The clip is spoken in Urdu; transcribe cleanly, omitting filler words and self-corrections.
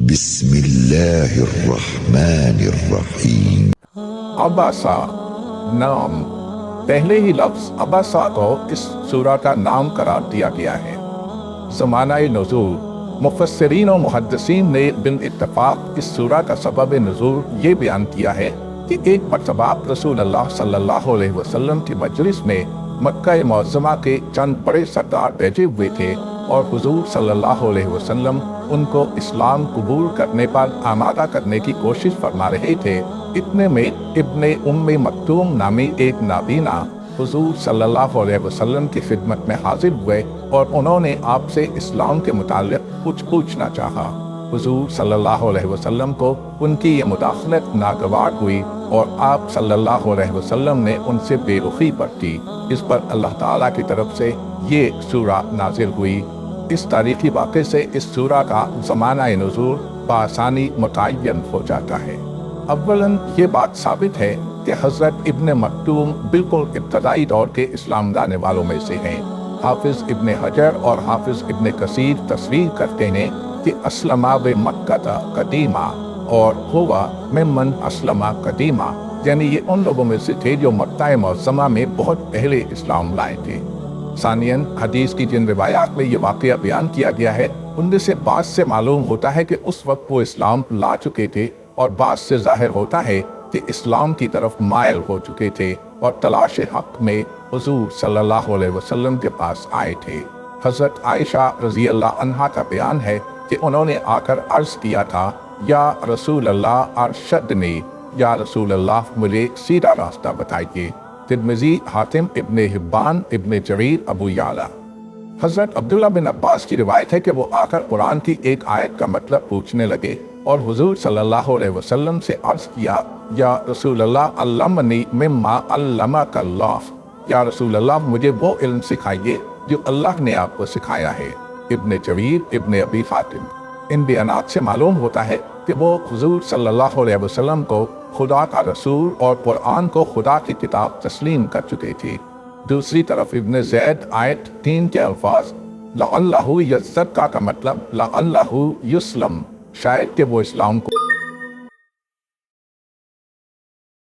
بسم اللہ الرحمن الرحیم۔ عباسہ نام، پہلے ہی لفظ عباسہ کو اس سورہ کا نام قرار دیا گیا ہے۔ زمانہ نزول، مفسرین و محدثین نے بالاتفاق اس سورہ کا سبب نزول یہ بیان کیا ہے کہ ایک مرتبہ رسول اللہ صلی اللہ علیہ وسلم کی مجلس میں مکہ معظمہ کے چند بڑے سردار بیٹھے ہوئے تھے اور حضور صلی اللہ علیہ وسلم ان کو اسلام قبول کرنے پر آمادہ کرنے کی کوشش فرما رہے تھے۔ اتنے میں ابن ام مکتوم نامی ایک نابینا حضور صلی اللہ علیہ وسلم کی خدمت میں حاضر ہوئے اور انہوں نے آپ سے اسلام کے متعلق کچھ پوچھنا چاہا۔ حضور صلی اللہ علیہ وسلم کو ان کی یہ مداخلت ناگوار ہوئی اور آپ صلی اللہ علیہ وسلم نے ان سے بے رخی برتی۔ اس پر اللہ تعالیٰ کی طرف سے یہ سورہ نازل ہوئی۔ اس تاریخی واقعے سے اس سورہ کا زمانہ نزول بآسانی متعین ہو جاتا ہے۔ اولاً یہ بات ثابت ہے کہ حضرت ابن مکتوم بالکل ابتدائی دور کے اسلام لانے والوں میں سے ہیں۔ حافظ ابن حجر اور حافظ ابن کثیر تصریح کرتے ہیں کہ اسلم بمکہ قدیما اور ہوا ممن اسلم قدیما، یعنی یہ ان لوگوں میں سے تھے جو مکہ معظمہ میں بہت پہلے اسلام لائے تھے۔ ثانیاً حدیث کی جن روایات میں یہ واقعہ بیان کیا گیا ہے ان میں سے بعض سے معلوم ہوتا ہے کہ اس وقت وہ اسلام لا چکے تھے اور بعض سے ظاہر ہوتا ہے کہ اسلام کی طرف مائل ہو چکے تھے اور تلاش حق میں حضور صلی اللہ علیہ وسلم کے پاس آئے تھے۔ حضرت عائشہ رضی اللہ عنہا کا بیان ہے کہ انہوں نے آ کر عرض کیا تھا، یا رسول اللہ ارشدنی، یا رسول اللہ مجھے سیدھا راستہ بتائیے۔ ترمذی، حاتم ابن حبان، ابن جریر، ابو یعلا۔ حضرت عبداللہ بن عباس کی روایت ہے کہ وہ آ کر قرآن کی ایک آیت کا مطلب پوچھنے لگے اور حضور صلی اللہ علیہ وسلم سے عرض کیا، یا رسول اللہ علمنی مما علمک اللہ، یا رسول اللہ مجھے وہ علم سکھائیے جو اللہ نے آپ کو سکھایا ہے۔ ابن جریر، ابن ابی حاتم۔ ان بیانات سے معلوم ہوتا ہے کہ وہ حضور صلی اللہ علیہ وسلم کو خدا کا رسول اور قرآن کو خدا کی کتاب تسلیم کر چکے تھے۔ دوسری طرف ابن زید آیت 3 کے الفاظ لعلہ یزکا کا مطلب لعلہ یسلم، شاید کہ وہ اسلام کو